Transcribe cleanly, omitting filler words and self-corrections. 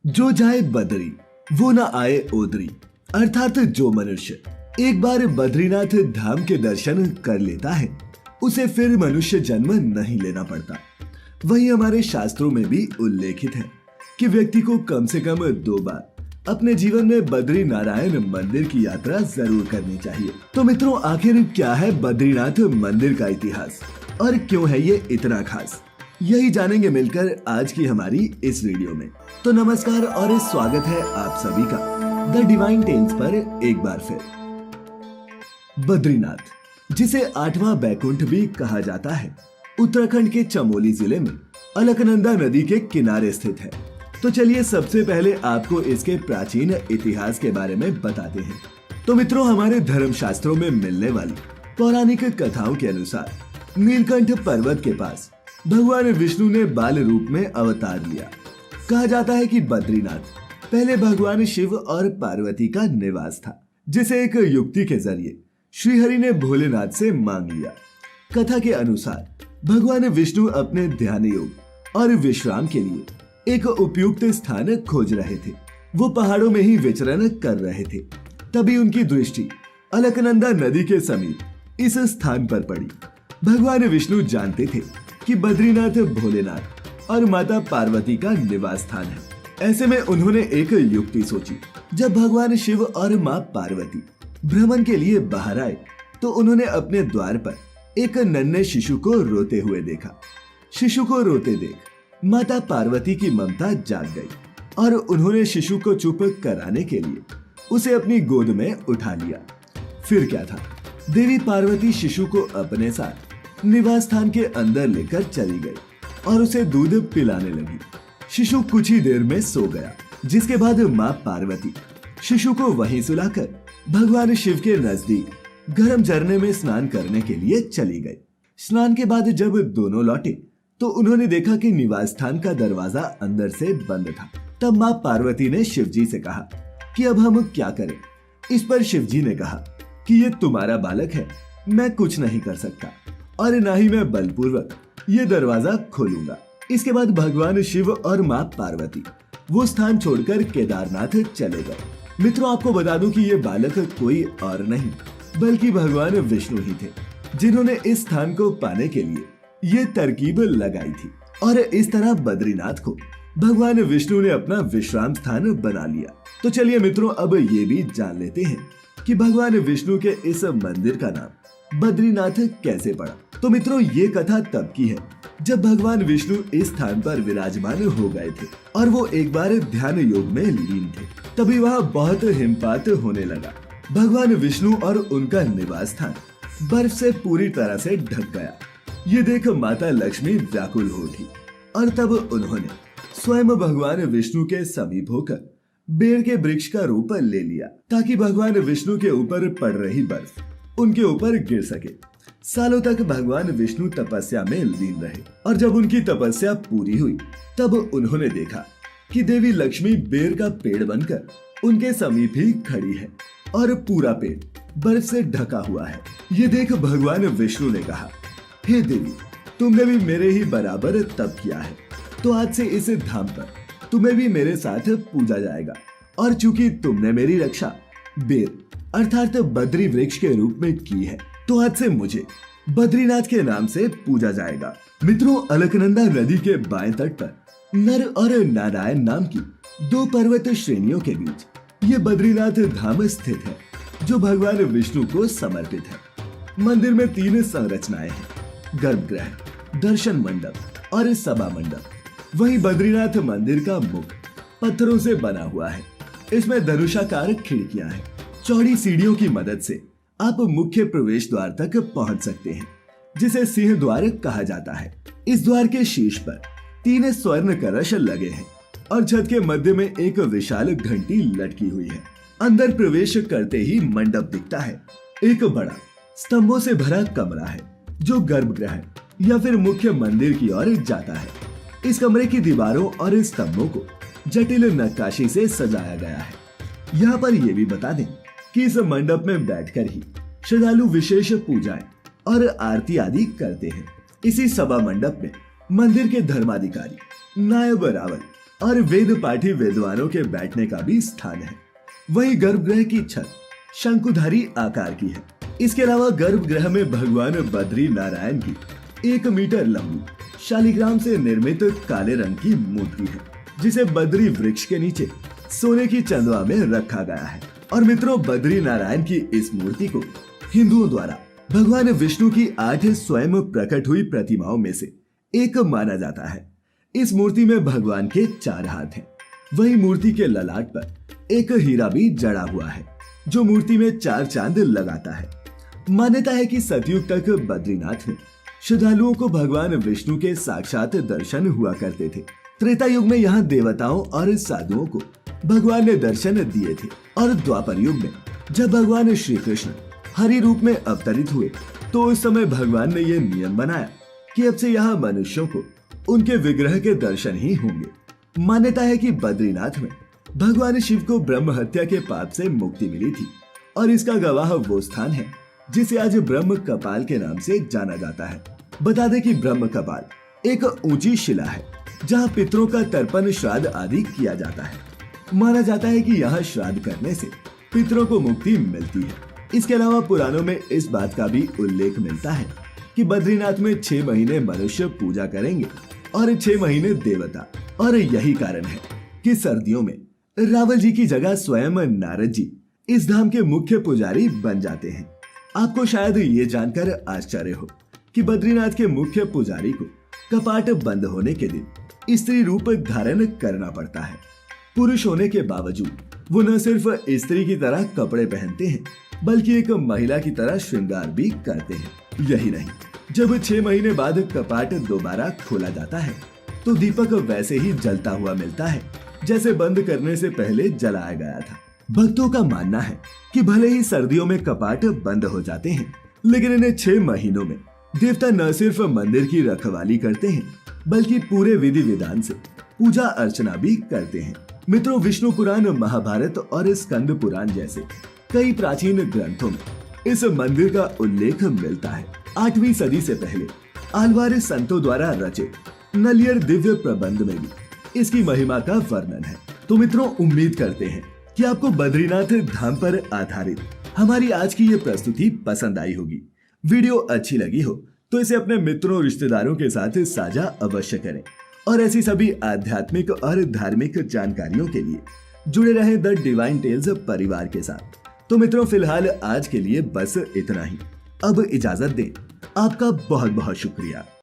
जो जाए बद्री वो ना आए ओदरी। अर्थात जो मनुष्य एक बार बद्रीनाथ धाम के दर्शन कर लेता है उसे फिर मनुष्य जन्म नहीं लेना पड़ता। वही हमारे शास्त्रों में भी उल्लेखित है कि व्यक्ति को कम से कम 2 बार अपने जीवन में बद्री नारायण मंदिर की यात्रा जरूर करनी चाहिए। तो मित्रों, आखिर क्या है बद्रीनाथ मंदिर का इतिहास और क्यों है ये इतना खास, यही जानेंगे मिलकर आज की हमारी इस वीडियो में। तो नमस्कार और स्वागत है आप सभी का द डिवाइन टेल्स पर एक बार फिर। बद्रीनाथ, जिसे 8वां बैकुंठ भी कहा जाता है, उत्तराखंड के चमोली जिले में अलकनंदा नदी के किनारे स्थित है। तो चलिए सबसे पहले आपको इसके प्राचीन इतिहास के बारे में बताते हैं। तो मित्रों, हमारे धर्मशास्त्रों में मिलने वाली पौराणिक कथाओं के अनुसार नीलकंठ पर्वत के पास भगवान विष्णु ने बाल रूप में अवतार लिया। कहा जाता है कि बद्रीनाथ पहले भगवान शिव और पार्वती का निवास था, जिसे एक युक्ति के जरिए श्रीहरि ने भोलेनाथ से मांग लिया। कथा के अनुसार भगवान विष्णु अपने ध्यान योग और विश्राम के लिए एक उपयुक्त स्थान खोज रहे थे। वो पहाड़ों में ही विचरण कर रहे थे। तभी उनकी दृष्टि अलकनंदा नदी के समीप इस स्थान पर पड़ी। भगवान विष्णु जानते थे कि बद्रीनाथ भोलेनाथ और माता पार्वती का निवास स्थान है। ऐसे में उन्होंने एक युक्ति सोची। जब भगवान शिव और माँ पार्वती भ्रमण के लिए बाहर आए तो उन्होंने अपने द्वार पर एक नन्हे शिशु को रोते हुए देखा। शिशु को रोते देख माता पार्वती की ममता जाग गई और उन्होंने शिशु को चुप कराने के लिए उसे अपनी गोद में उठा लिया। फिर क्या था, देवी पार्वती शिशु को अपने साथ निवास स्थान के अंदर लेकर चली गई और उसे दूध पिलाने लगी। शिशु कुछ ही देर में सो गया, जिसके बाद माँ पार्वती शिशु को वहीं सुलाकर भगवान शिव के नजदीक गर्म झरने में स्नान करने के लिए चली गई। स्नान के बाद जब दोनों लौटे तो उन्होंने देखा कि निवास स्थान का दरवाजा अंदर से बंद था। तब माँ पार्वती ने शिव जी से कहा कि अब हम क्या करें। इस पर शिव जी ने कहा कि ये तुम्हारा बालक है, मैं कुछ नहीं कर सकता और न ही मैं बलपूर्वक ये दरवाजा खोलूंगा। इसके बाद भगवान शिव और माँ पार्वती वो स्थान छोड़कर केदारनाथ चले गए। मित्रों, आपको बता दूं कि ये बालक कोई और नहीं बल्कि भगवान विष्णु ही थे, जिन्होंने इस स्थान को पाने के लिए ये तरकीब लगाई थी। और इस तरह बद्रीनाथ को भगवान विष्णु ने अपना विश्राम स्थान बना लिया। तो चलिए मित्रों, अब ये भी जान लेते हैं कि भगवान विष्णु के इस मंदिर का नाम बद्रीनाथ कैसे पड़ा। तो मित्रों, ये कथा तब की है जब भगवान विष्णु इस स्थान पर विराजमान हो गए थे और वो एक बार ध्यान योग में लीन थे। तभी वहाँ बहुत हिमपात होने लगा। भगवान विष्णु और उनका निवास स्थान बर्फ से पूरी तरह से ढक गया। ये देख माता लक्ष्मी व्याकुल हो उठी और तब उन्होंने स्वयं भगवान विष्णु के समीप होकर बेर के वृक्ष का रूप ले लिया, ताकि भगवान विष्णु के ऊपर पड़ रही बर्फ उनके ऊपर गिर सके। सालों तक भगवान विष्णु तपस्या में लीन रहे और जब उनकी तपस्या पूरी हुई तब उन्होंने देखा कि देवी लक्ष्मी बेर का पेड़ बनकर उनके समीप ही खड़ी है और पूरा पेड़ बर्फ से ढका हुआ है। ये देख भगवान विष्णु ने कहा, हे देवी, तुमने भी मेरे ही बराबर तप किया है, तो आज से इस धाम पर तुम्हें भी मेरे साथ पूजा जाएगा। और चूंकि तुमने मेरी रक्षा बेर अर्थात बद्री वृक्ष के रूप में की है, तो आज से मुझे बद्रीनाथ के नाम से पूजा जाएगा। मित्रों, अलकनंदा नदी के बाएं तट पर नर और नारायण नाम की 2 पर्वत श्रेणियों के बीच ये बद्रीनाथ धाम स्थित है, जो भगवान विष्णु को समर्पित है। मंदिर में 3 संरचनाएं हैं, गर्भगृह, दर्शन मंडप और सभा मंडप। वहीं बद्रीनाथ मंदिर का मुख पत्थरों से बना हुआ है। इसमें धनुषाकार खिड़कियां हैं। चौड़ी सीढ़ियों की मदद से आप मुख्य प्रवेश द्वार तक पहुंच सकते हैं, जिसे सिंह द्वार कहा जाता है। इस द्वार के शीर्ष पर 3 स्वर्ण कलश लगे हैं और छत के मध्य में एक विशाल घंटी लटकी हुई है। अंदर प्रवेश करते ही मंडप दिखता है। एक बड़ा स्तंभों से भरा कमरा है, जो गर्भगृह या फिर मुख्य मंदिर की ओर जाता है। इस कमरे की दीवारों और स्तंभों को जटिल नक्काशी से सजाया गया है। यहाँ पर यह भी बता दें कि इस मंडप में बैठकर ही श्रद्धालु विशेष पूजाएं और आरती आदि करते हैं। इसी सभा मंडप में मंदिर के धर्माधिकारी नायब रावल और वेद पाठी विद्वानों के बैठने का भी स्थान है। वहीं गर्भगृह की छत शंकुधारी आकार की है। इसके अलावा गर्भगृह में भगवान बद्री नारायण की 1 मीटर लंबी शालिग्राम से निर्मित काले रंग की मूर्ति है, जिसे बद्री वृक्ष के नीचे सोने की चंदवा में रखा गया है। और मित्रों, बद्री नारायण की इस मूर्ति को हिंदुओं द्वारा भगवान विष्णु की 8 स्वयं प्रकट हुई प्रतिमाओं में से एक माना जाता है। इस मूर्ति में भगवान के 4 हाथ हैं। वही मूर्ति के ललाट पर एक हीरा भी जड़ा हुआ है, जो मूर्ति में 4 चांद लगाता है। मान्यता है कि सतयुग तक बद्रीनाथ में श्रद्धालुओं को भगवान विष्णु के साक्षात दर्शन हुआ करते थे। त्रेता युग में यहाँ देवताओं और साधुओं को भगवान ने दर्शन दिए थे। और द्वापर युग में जब भगवान श्री कृष्ण हरि रूप में अवतरित हुए, तो उस समय भगवान ने यह नियम बनाया कि अब से यहाँ मनुष्यों को उनके विग्रह के दर्शन ही होंगे। मान्यता है कि बद्रीनाथ में भगवान शिव को ब्रह्म हत्या के पाप से मुक्ति मिली थी, और इसका गवाह वो स्थान है जिसे आज ब्रह्म कपाल के नाम से जाना जाता है। बता दें कि ब्रह्म कपाल एक ऊंची शिला है, जहां पितरों का तर्पण श्राद्ध आदि किया जाता है। माना जाता है कि यहाँ श्राद्ध करने से पितरों को मुक्ति मिलती है। इसके अलावा पुराणों में इस बात का भी उल्लेख मिलता है कि बद्रीनाथ में 6 महीने मनुष्य पूजा करेंगे और 6 महीने देवता। और यही कारण है कि सर्दियों में रावल जी की जगह स्वयं नारद जी इस धाम के मुख्य पुजारी बन जाते हैं। आपको शायद ये जानकर आश्चर्य हो कि बद्रीनाथ के मुख्य पुजारी को कपाट बंद होने के दिन स्त्री रूप धारण करना पड़ता है। पुरुष होने के बावजूद वो न सिर्फ स्त्री की तरह कपड़े पहनते हैं, बल्कि एक महिला की तरह श्रृंगार भी करते हैं। यही नहीं, जब 6 महीने बाद कपाट दोबारा खोला जाता है, तो दीपक वैसे ही जलता हुआ मिलता है जैसे बंद करने से पहले जलाया गया था। भक्तों का मानना है कि भले ही सर्दियों में कपाट बंद हो जाते हैं, लेकिन इन्हें 6 महीनों में देवता न सिर्फ मंदिर की रखवाली करते हैं, बल्कि पूरे विधि विधान से पूजा अर्चना भी करते हैं। मित्रों, विष्णु पुराण, महाभारत और स्कंद पुराण जैसे कई प्राचीन ग्रंथों में इस मंदिर का उल्लेख मिलता है। 8वीं सदी से पहले आलवार संतों द्वारा रचित नलियर दिव्य प्रबंध में भी इसकी महिमा का वर्णन है। तो मित्रों, उम्मीद करते हैं कि आपको बद्रीनाथ धाम पर आधारित हमारी आज की ये प्रस्तुति पसंद आई होगी। वीडियो अच्छी लगी हो तो इसे अपने मित्रों, रिश्तेदारों के साथ साझा अवश्य करें। और ऐसी सभी आध्यात्मिक और धार्मिक जानकारियों के लिए जुड़े रहें द डिवाइन टेल्स परिवार के साथ। तो मित्रों, फिलहाल आज के लिए बस इतना ही। अब इजाजत दें। आपका बहुत बहुत शुक्रिया।